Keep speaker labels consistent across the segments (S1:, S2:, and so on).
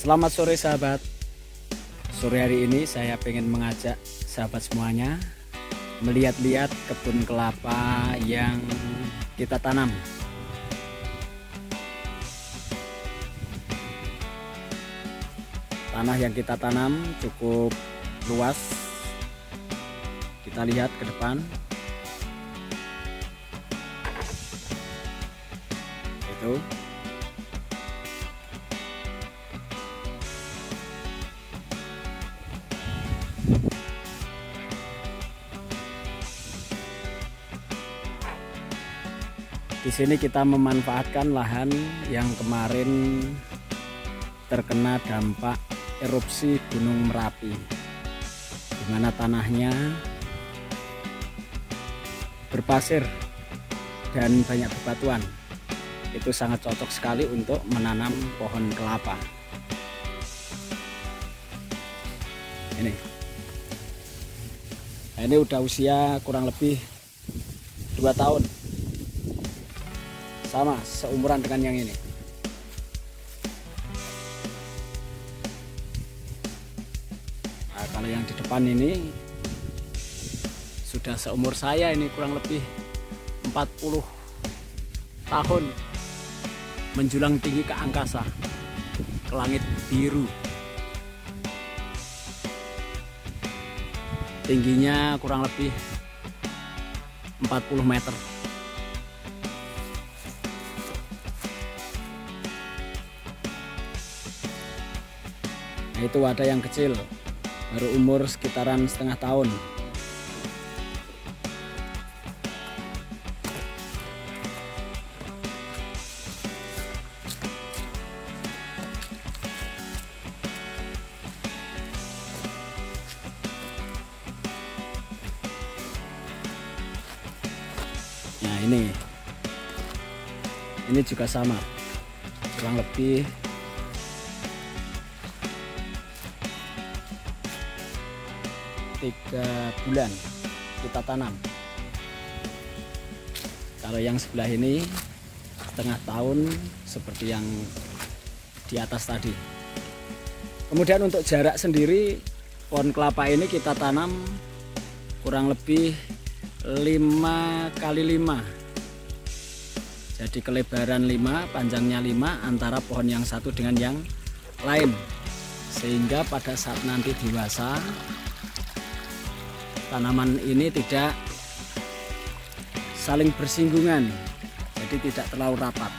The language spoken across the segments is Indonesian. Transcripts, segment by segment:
S1: Selamat sore sahabat. Sore hari ini saya pengen mengajak sahabat semuanya melihat-lihat kebun kelapa yang kita tanam. Tanah yang kita tanam cukup luas. Kita lihat ke depan. Itu. Di sini kita memanfaatkan lahan yang kemarin terkena dampak erupsi Gunung Merapi, di mana tanahnya berpasir dan banyak bebatuan. Itu sangat cocok sekali untuk menanam pohon kelapa. Ini udah usia kurang lebih 2 tahun. Sama seumuran dengan yang ini. Nah, kalau yang di depan ini sudah seumur saya, ini kurang lebih 40 tahun, menjulang tinggi ke angkasa, ke langit biru. Tingginya kurang lebih 40 meter. Nah, itu ada yang kecil, baru umur sekitaran setengah tahun. Nah, ini juga sama, kurang lebih 3 bulan kita tanam. Kalau yang sebelah ini setengah tahun, seperti yang di atas tadi. Kemudian untuk jarak sendiri, pohon kelapa ini kita tanam kurang lebih 5 kali 5. Jadi kelebaran 5, panjangnya 5 antara pohon yang satu dengan yang lain, sehingga pada saat nanti dewasa tanaman ini tidak saling bersinggungan, jadi tidak terlalu rapat.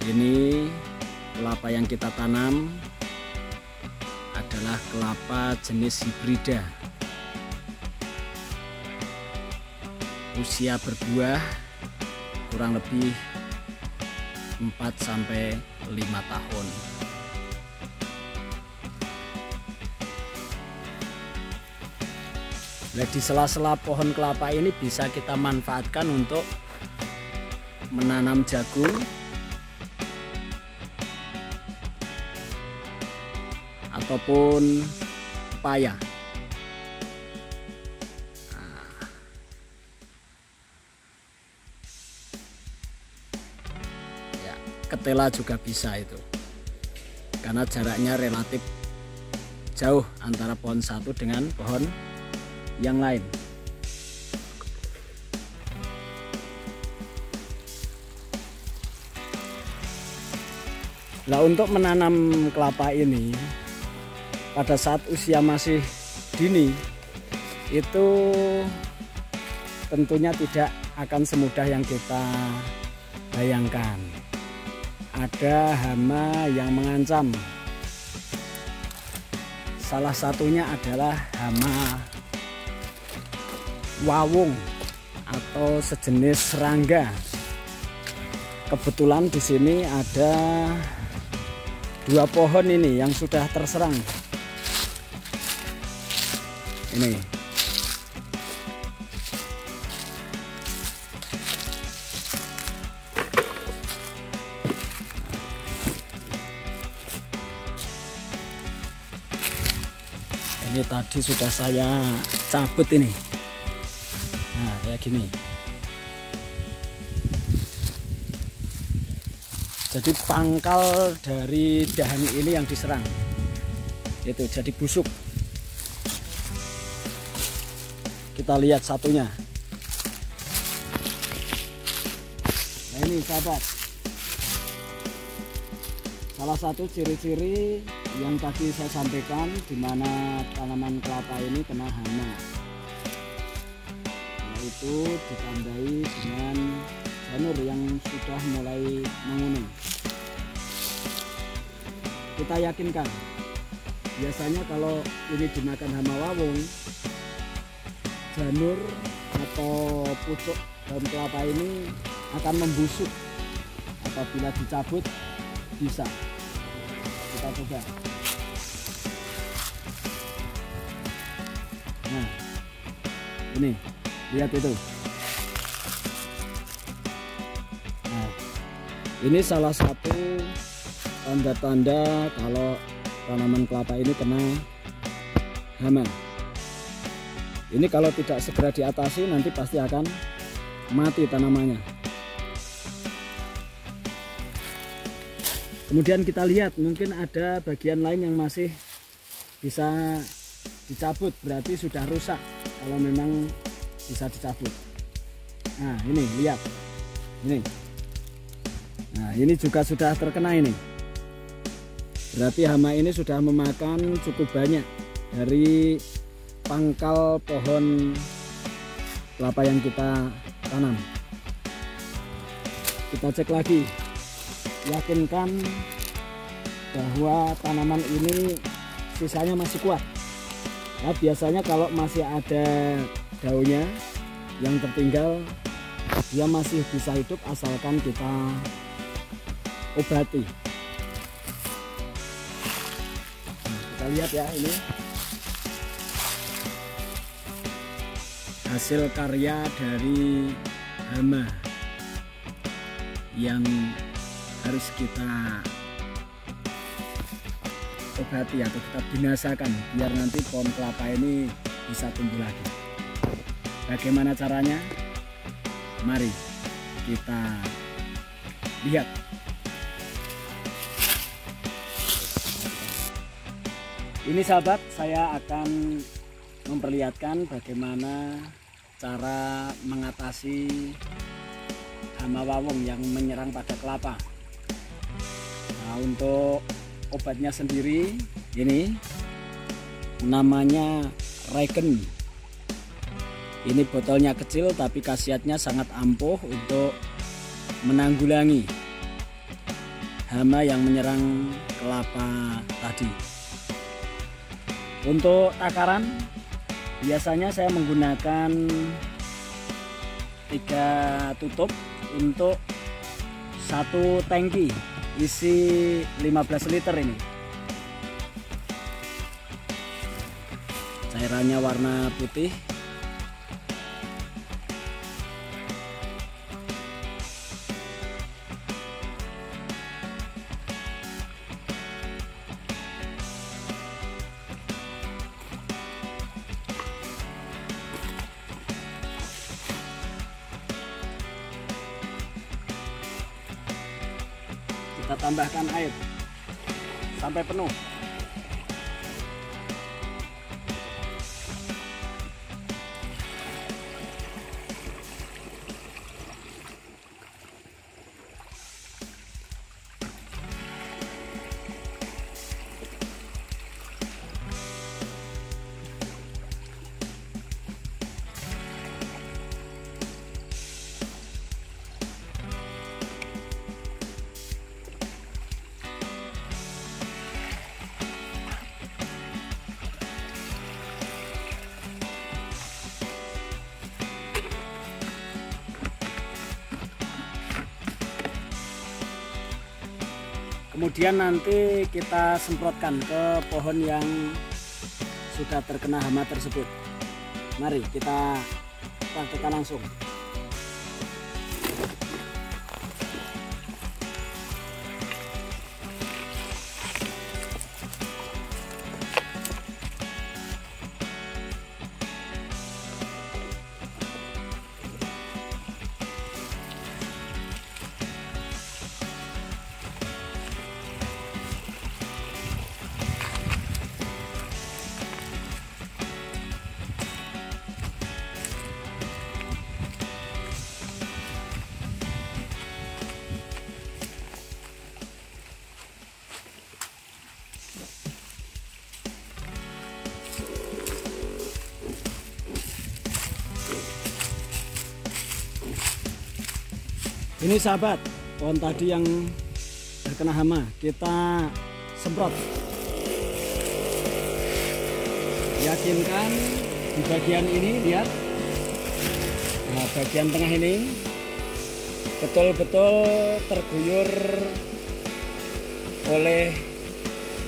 S1: Ini kelapa yang kita tanam adalah kelapa jenis hibrida. Usia berbuah kurang lebih 4-5 tahun. Nah, di sela-sela pohon kelapa ini bisa kita manfaatkan untuk menanam jagung ataupun pepaya. Ketela juga bisa itu, karena jaraknya relatif jauh antara pohon satu dengan pohon yang lain. Nah, untuk menanam kelapa ini pada saat usia masih dini itu tentunya tidak akan semudah yang kita bayangkan. Ada hama yang mengancam. Salah satunya adalah hama wawung atau sejenis serangga. Kebetulan di sini ada 2 pohon ini yang sudah terserang. Ini. Ini tadi sudah saya cabut ini. Nah, saya kayak gini. Jadi pangkal dari dahan ini yang diserang, itu jadi busuk. Kita lihat satunya. Nah ini sahabat, salah satu ciri-ciri yang tadi saya sampaikan di mana tanaman kelapa ini kena hama, yaitu ditandai dengan janur yang sudah mulai menguning. Kita yakinkan, biasanya kalau ini dimakan hama wawung, janur atau pucuk daun kelapa ini akan membusuk. Apabila dicabut bisa. Kita coba. Nah, ini lihat itu. Nah, ini salah satu tanda-tanda kalau tanaman kelapa ini kena hama. Ini kalau tidak segera diatasi nanti pasti akan mati tanamannya. Kemudian kita lihat mungkin ada bagian lain yang masih bisa dicabut, berarti sudah rusak kalau memang bisa dicabut. Nah ini lihat, ini. Nah ini juga sudah terkena ini. Berarti hama ini sudah memakan cukup banyak dari pangkal pohon kelapa yang kita tanam. Kita cek lagi, yakinkan bahwa tanaman ini sisanya masih kuat. Nah, biasanya kalau masih ada daunnya yang tertinggal, dia masih bisa hidup asalkan kita obati. Nah, kita lihat ya, ini hasil karya dari hama yang harus kita obati atau kita binasakan biar nanti pohon kelapa ini bisa tumbuh lagi. Bagaimana caranya? Mari kita lihat. Ini sahabat, saya akan memperlihatkan bagaimana cara mengatasi hama wawung yang menyerang pada kelapa. Nah, untuk obatnya sendiri ini namanya Regen. Ini botolnya kecil tapi khasiatnya sangat ampuh untuk menanggulangi hama yang menyerang kelapa tadi. Untuk takaran biasanya saya menggunakan 3 tutup untuk 1 tangki isi 15 liter ini. Cairannya warna putih. Kita tambahkan air sampai penuh. Kemudian nanti kita semprotkan ke pohon yang sudah terkena hama tersebut. Mari kita praktekkan langsung. Ini sahabat, pohon tadi yang terkena hama kita semprot. Yakinkan di bagian ini, lihat. Nah, bagian tengah ini betul-betul terguyur oleh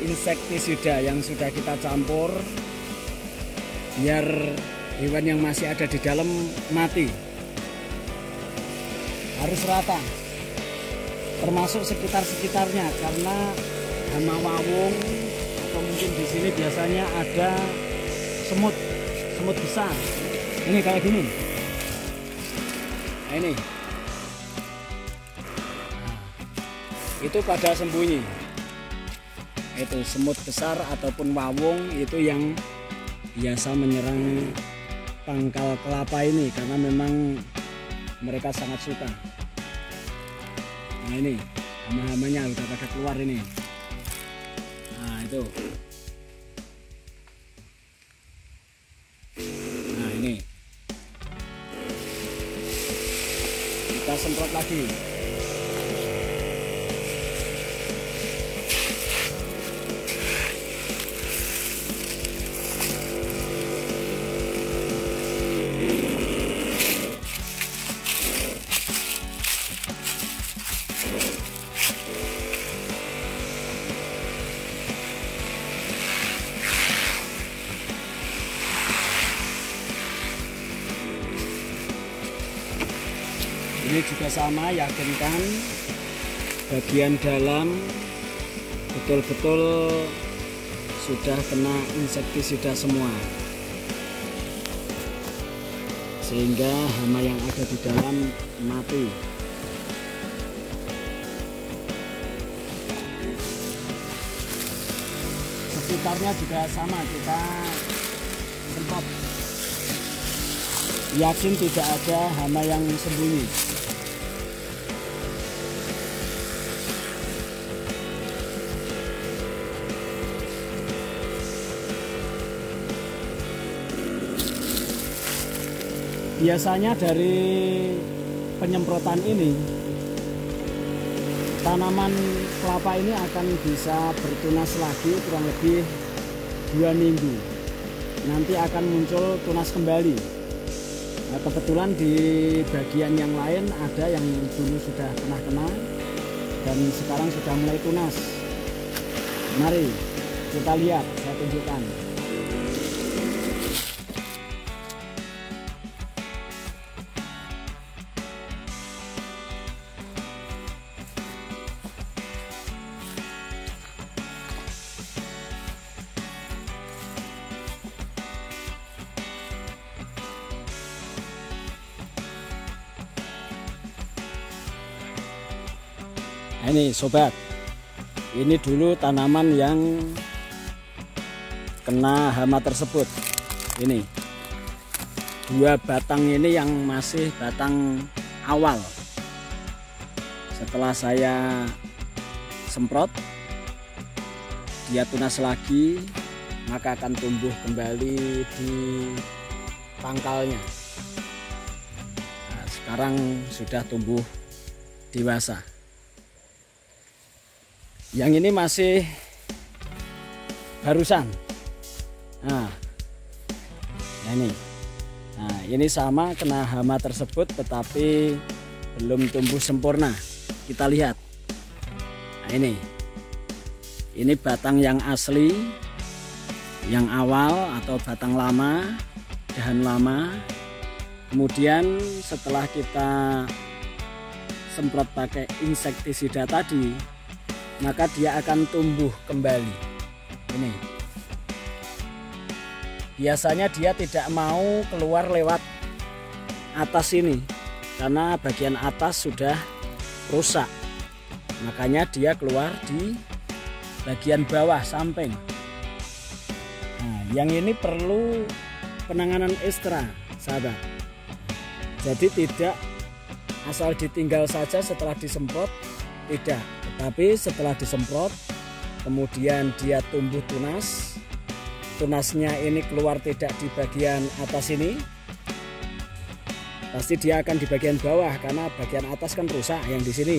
S1: insektisida yang sudah kita campur biar hewan yang masih ada di dalam mati. Harus rata, termasuk sekitar-sekitarnya, karena hama wawung atau mungkin di sini biasanya ada semut besar. Ini kayak gini. Nah, ini. Nah, itu pada sembunyi. Itu semut besar ataupun wawung itu yang biasa menyerang pangkal kelapa ini karena memang mereka sangat suka. Nah, ini hama-hamanya udah pada keluar ini. Nah, itu. Nah, ini kita semprot lagi. Ini juga sama, yakinkan bagian dalam betul-betul sudah kena insektisida semua, sehingga hama yang ada di dalam mati. Sekitarnya juga sama, kita semprot. Yakin tidak ada hama yang sembunyi. Biasanya dari penyemprotan ini, tanaman kelapa ini akan bisa bertunas lagi kurang lebih 2 minggu. Nanti akan muncul tunas kembali. Nah, kebetulan di bagian yang lain ada yang dulu sudah pernah kena dan sekarang sudah mulai tunas. Mari kita lihat, saya tunjukkan. Ini sobat, ini dulu tanaman yang kena hama tersebut. Ini 2 batang ini yang masih batang awal. Setelah saya semprot, dia tunas lagi, maka akan tumbuh kembali di pangkalnya. Nah, sekarang sudah tumbuh dewasa. Yang ini masih barusan. Nah ini. Nah, ini sama kena hama tersebut tetapi belum tumbuh sempurna. Kita lihat. Nah, ini batang yang asli, yang awal atau batang lama, dahan lama. Kemudian setelah kita semprot pakai insektisida tadi, maka dia akan tumbuh kembali. Ini biasanya dia tidak mau keluar lewat atas ini karena bagian atas sudah rusak, makanya dia keluar di bagian bawah samping. Nah, yang ini perlu penanganan ekstra, sahabat. Jadi tidak asal ditinggal saja setelah disemprot, tidak. Tapi setelah disemprot, kemudian dia tumbuh tunas. Tunasnya ini keluar tidak di bagian atas ini, pasti dia akan di bagian bawah karena bagian atas kan rusak yang di sini.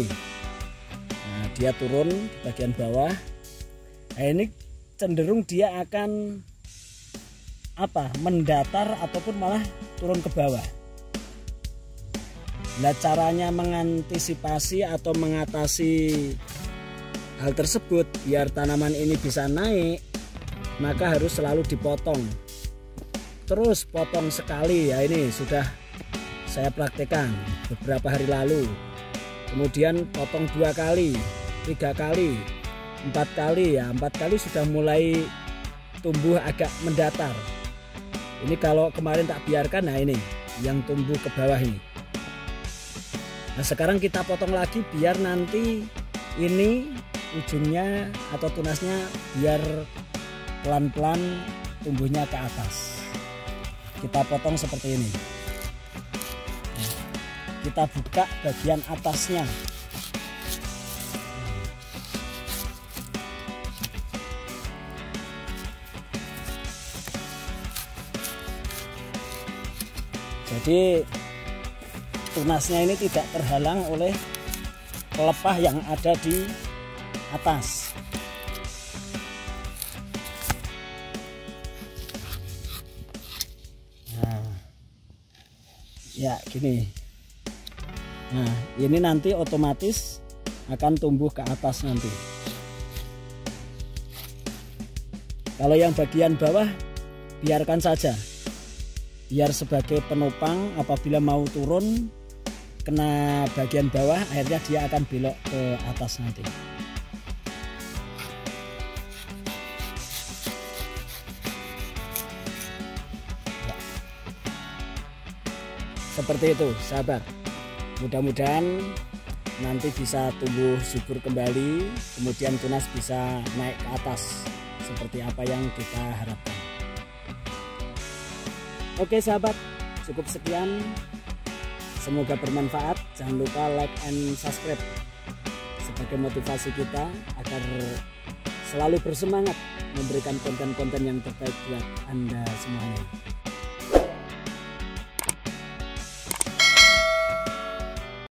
S1: Nah, dia turun di bagian bawah. Nah, ini cenderung dia akan mendatar ataupun malah turun ke bawah. Nah, caranya mengantisipasi atau mengatasi hal tersebut biar tanaman ini bisa naik, maka harus selalu dipotong. Terus potong sekali, ya ini sudah saya praktekkan beberapa hari lalu. Kemudian potong 2 kali, 3 kali, 4 kali, ya 4 kali sudah mulai tumbuh agak mendatar. Ini kalau kemarin tak biarkan, nah ini yang tumbuh ke bawah ini. Nah sekarang kita potong lagi biar nanti ini ujungnya atau tunasnya biar pelan-pelan tumbuhnya ke atas. Kita potong seperti ini. Nah, kita buka bagian atasnya. Jadi tunasnya ini tidak terhalang oleh pelepah yang ada di atas. Nah, ya gini. Nah, ini nanti otomatis akan tumbuh ke atas nanti. Kalau yang bagian bawah biarkan saja. Biar sebagai penopang apabila mau turun kena bagian bawah, akhirnya dia akan belok ke atas nanti. Ya. Seperti itu sahabat, mudah-mudahan nanti bisa tumbuh subur kembali, kemudian tunas bisa naik ke atas seperti apa yang kita harapkan. Oke sahabat, cukup sekian. Semoga bermanfaat. Jangan lupa like and subscribe sebagai motivasi kita agar selalu bersemangat memberikan konten-konten yang terbaik buat Anda semuanya.